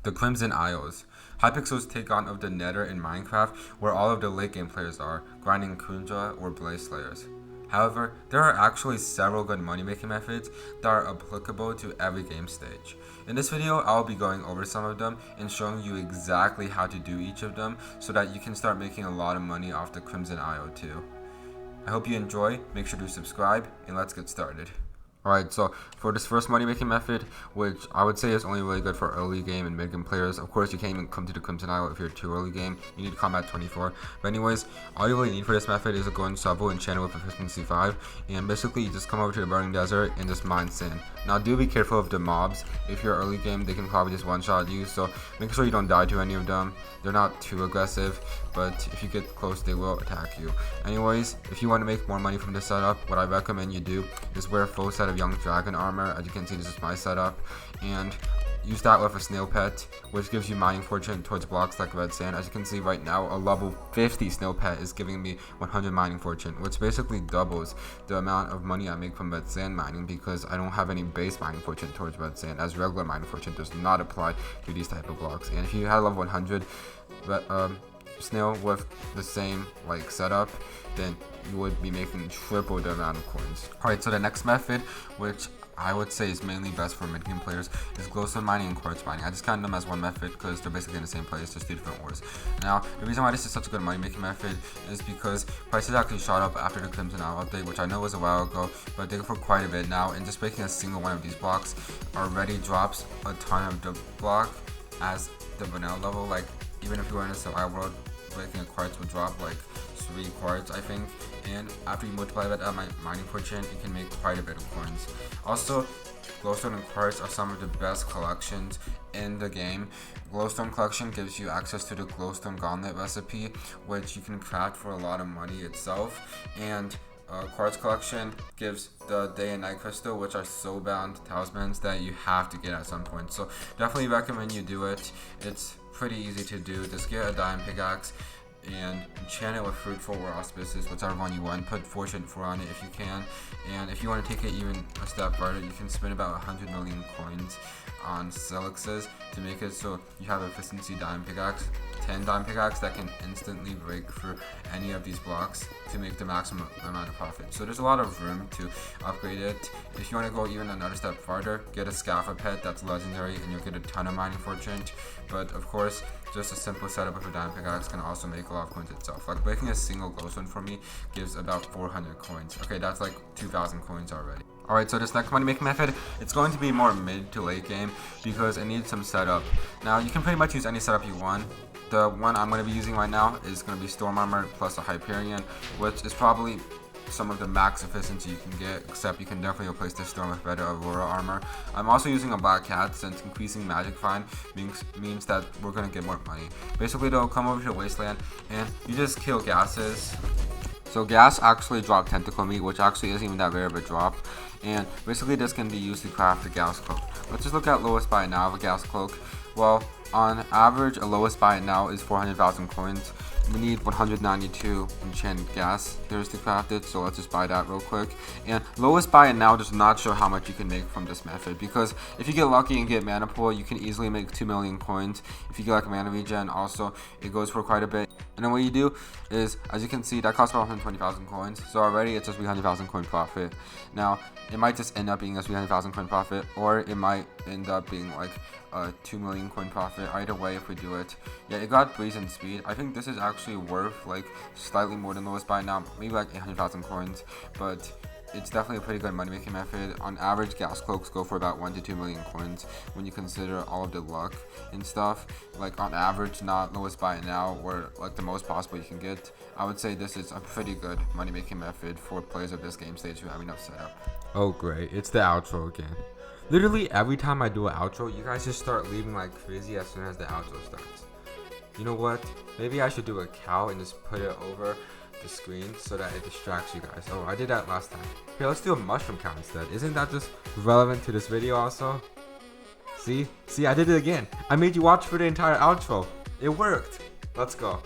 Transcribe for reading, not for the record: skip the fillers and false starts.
The Crimson Isles. Hypixel's take on of the Nether in Minecraft, where all of the late game players are, grinding Kunja or Blaze Slayers. However, there are actually several good money making methods that are applicable to every game stage. In this video, I'll be going over some of them and showing you exactly how to do each of them so that you can start making a lot of money off the Crimson Isle too. I hope you enjoy, make sure to subscribe, and let's get started. Alright, so for this first money making method, which I would say is only really good for early game and mid game players. Of course, you can't even come to the Crimson Isle if you're too early game. You need combat 24. But anyways, all you really need for this method is a golden shovel and channel with efficiency 5. And basically, you just come over to the burning desert and just mine sand. Now, do be careful of the mobs. If you're early game, they can probably just one-shot you. So make sure you don't die to any of them. They're not too aggressive, but if you get close, they will attack you. Anyways, if you want to make more money from this setup, what I recommend you do is wear a full set of Young Dragon armor. As you can see, this is my setup, and use that with a snail pet, which gives you mining fortune towards blocks like red sand. As you can see right now, a level 50 snail pet is giving me 100 mining fortune, which basically doubles the amount of money I make from red sand mining, because I don't have any base mining fortune towards red sand, as regular mining fortune does not apply to these type of blocks. And if you had level 100 snail with the same like setup, then you would be making triple the amount of coins. Alright, so the next method, which I would say is mainly best for mid-game players, is glowstone mining and quartz mining. I just count them as one method because they're basically in the same place, just two different ores. Now, the reason why this is such a good money-making method is because prices actually shot up after the Crimson Isle update, which I know was a while ago, but they go for quite a bit now, and just breaking a single one of these blocks already drops a ton of the block as the vanilla level. Like, even if you were in a survival world, breaking a quartz would drop like 3 quartz, I think, and after you multiply that by mining fortune, you can make quite a bit of coins. Also, glowstone and quartz are some of the best collections in the game. Glowstone collection gives you access to the glowstone gauntlet recipe, which you can craft for a lot of money itself, and quartz collection gives the day and night crystal, which are so bound talismans that you have to get at some point. So definitely recommend you do it. It's pretty easy to do. Just get a diamond pickaxe and enchant it with fruitful or auspicious, whichever one you want. Put fortune 4 on it if you can, and if you want to take it even a step further, you can spend about 100 million coins on silixes to make it so you have efficiency diamond pickaxe, 10 diamond pickaxe that can instantly break through any of these blocks to make the maximum amount of profit. So there's a lot of room to upgrade it. If you want to go even another step farther, get a scaffold pet that's legendary and you'll get a ton of mining fortune. But of course, just a simple setup of a diamond pickaxe can also make a lot of coins itself. Like breaking a single glowstone for me gives about 400 coins. Okay, that's like 2,000 coins already. Alright, so this next money making method, it's going to be more mid to late game because it needs some setup. Now, you can pretty much use any setup you want. The one I'm going to be using right now is going to be Storm Armor plus a Hyperion, which is probably some of the max efficiency you can get, except you can definitely replace the Storm with better Aurora armor. I'm also using a Black Cat since increasing magic find means that we're going to get more money. Basically though, come over to the Wasteland and you just kill gases. So gas actually drop tentacle meat, which actually isn't even that rare of a drop, and basically this can be used to craft the gas cloak. Let's just look at lowest buy now of a gas cloak. Well, on average, a lowest buy now is 400,000 coins. We need 192 enchanted gas there's to craft it, so let's just buy that real quick. And lowest buy now does not show how much you can make from this method, because if you get lucky and get mana pool, you can easily make 2 million coins. If you get like a mana regen, also it goes for quite a bit. And then what you do is, as you can see, that costs about 120,000 coins. So already it's a 300,000 coin profit. Now, it might just end up being a 300,000 coin profit, or it might end up being like a 2 million coin profit. Either way, if we do it. Yeah, it got breeze and speed. I think this is actually worth like slightly more than lowest buy now, maybe like 800,000 coins, but it's definitely a pretty good money making method. On average, gas cloaks go for about 1 to 2 million coins when you consider all of the luck and stuff. Like on average, not lowest buy now or like the most possible you can get. I would say this is a pretty good money making method for players of this game stage who have enough setup. Oh great, it's the outro again. Literally every time I do an outro, you guys just start leaving like crazy as soon as the outro starts. You know what? Maybe I should do a cow and just put it over the screen so that it distracts you guys. Oh, I did that last time. Here, let's do a mushroom cow instead. Isn't that just relevant to this video also? See, I did it again. I made you watch for the entire outro. It worked. Let's go.